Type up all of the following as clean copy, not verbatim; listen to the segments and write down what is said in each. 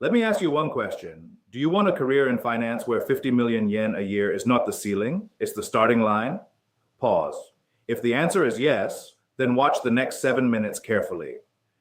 Let me ask you one question. Do you want a career in finance where 50 million yen a year is not the ceiling, it's the starting line? Pause. If the answer is yes, then watch the next 7 minutes carefully.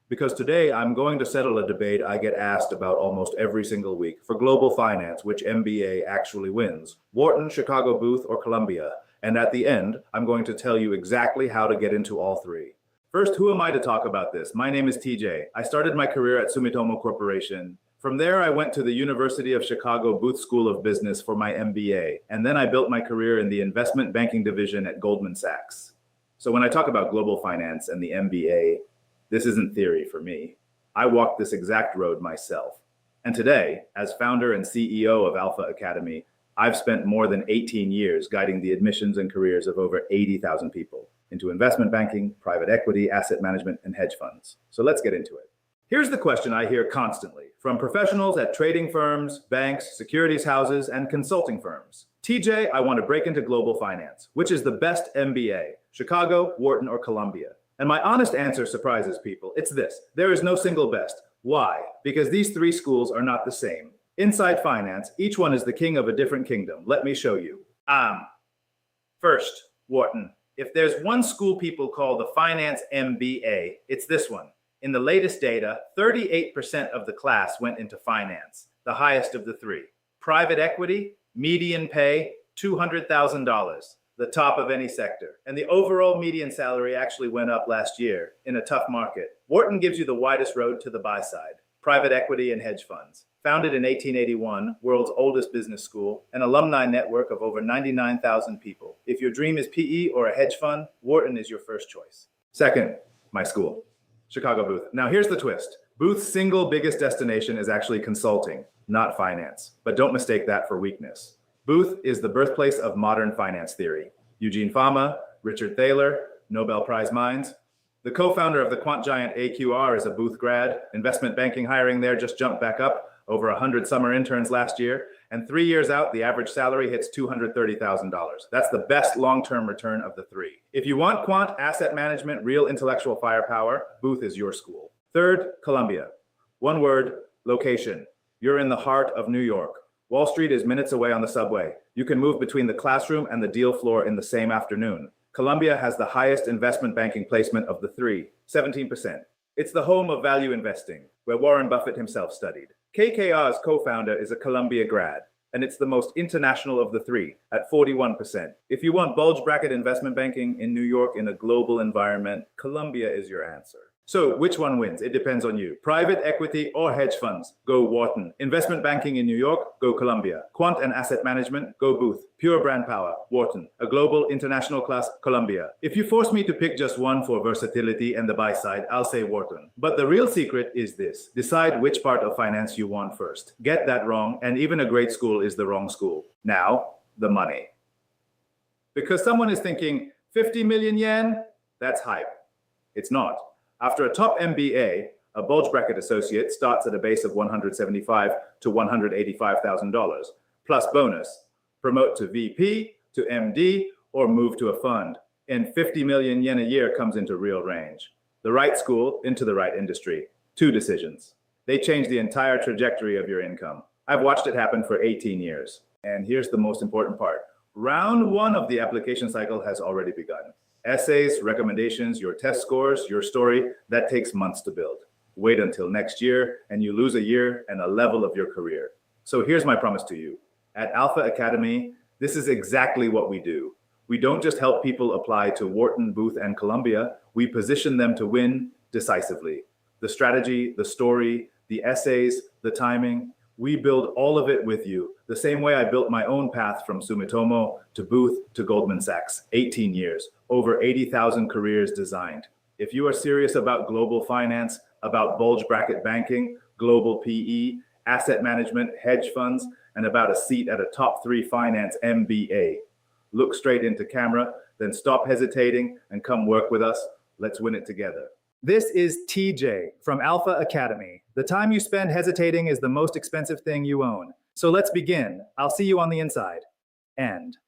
Because today I'm going to settle a debate I get asked about almost every single week. For global finance, which MBA actually wins? Wharton, Chicago Booth, or Columbia? And at the end, I'm going to tell you exactly how to get into all three. First, who am I to talk about this? My name is TJ. I started my career at Sumitomo Corporation. From there, I went to the University of Chicago Booth School of Business for my MBA, and then I built my career in the investment banking division at Goldman Sachs. So when I talk about global finance and the MBA, this isn't theory for me. I walked this exact road myself. And today, as founder and CEO of Alpha Academy, I've spent more than 18 years guiding the admissions and careers of over 80,000 people into investment banking, private equity, asset management, and hedge funds. So let's get into it. Here's the question I hear constantly from professionals at trading firms, banks, securities houses, and consulting firms. TJ, I want to break into global finance. Which is the best MBA? Chicago, Wharton, or Columbia? And my honest answer surprises people. It's this: there is no single best. Why? Because these three schools are not the same. Inside finance, each one is the king of a different kingdom. Let me show you. First, Wharton. If there's one school people call the finance MBA, it's this one. In the latest data, 38% of the class went into finance, the highest of the three. Private equity, median pay, $200,000, the top of any sector. And the overall median salary actually went up last year in a tough market. Wharton gives you the widest road to the buy side. Private equity and hedge funds. Founded in 1881, world's oldest business school, an alumni network of over 99,000 people. If your dream is PE or a hedge fund, Wharton is your first choice. Second, my school. Chicago Booth. Now here's the twist. Booth's single biggest destination is actually consulting, not finance. But don't mistake that for weakness. Booth is the birthplace of modern finance theory. Eugene Fama, Richard Thaler, Nobel Prize minds. The co-founder of the quant giant AQR is a Booth grad. Investment banking hiring there just jumped back up. Over 100 summer interns last year. And 3 years out, the average salary hits $230,000. That's the best long-term return of the three. If you want quant, asset management, real intellectual firepower, Booth is your school. Third, Columbia. One word, location. You're in the heart of New York. Wall Street is minutes away on the subway. You can move between the classroom and the deal floor in the same afternoon. Columbia has the highest investment banking placement of the three, 17%. It's the home of value investing, where Warren Buffett himself studied. KKR's co-founder is a Columbia grad, and it's the most international of the three at 41%. If you want bulge bracket investment banking in New York in a global environment, Columbia is your answer. So which one wins? It depends on you. Private equity or hedge funds? Go Wharton. Investment banking in New York? Go Columbia. Quant and asset management? Go Booth. Pure brand power? Wharton. A global international class? Columbia. If you force me to pick just one for versatility and the buy side, I'll say Wharton. But the real secret is this. Decide which part of finance you want first. Get that wrong, and even a great school is the wrong school. Now, the money. Because someone is thinking, 50 million yen? That's hype. It's not. After a top MBA, a bulge bracket associate starts at a base of $175,000 to $185,000, plus bonus. Promote to VP, to MD, or move to a fund. And 50 million yen a year comes into real range. The right school into the right industry. 2 decisions. They change the entire trajectory of your income. I've watched it happen for 18 years. And here's the most important part. Round 1 of the application cycle has already begun. Essays, recommendations, your test scores, your story, that takes months to build. Wait until next year and you lose a year and a level of your career. So here's my promise to you. At Alpha Academy, this is exactly what we do. We don't just help people apply to Wharton, Booth, and Columbia. We position them to win decisively. The strategy, the story, the essays, the timing, we build all of it with you, the same way I built my own path from Sumitomo to Booth to Goldman Sachs, 18 years, over 80,000 careers designed. If you are serious about global finance, about bulge bracket banking, global PE, asset management, hedge funds, and about a seat at a top 3 finance MBA, look straight into camera, then stop hesitating and come work with us. Let's win it together. This is TJ from Alpha Academy. The time you spend hesitating is the most expensive thing you own. So let's begin. I'll see you on the inside. End.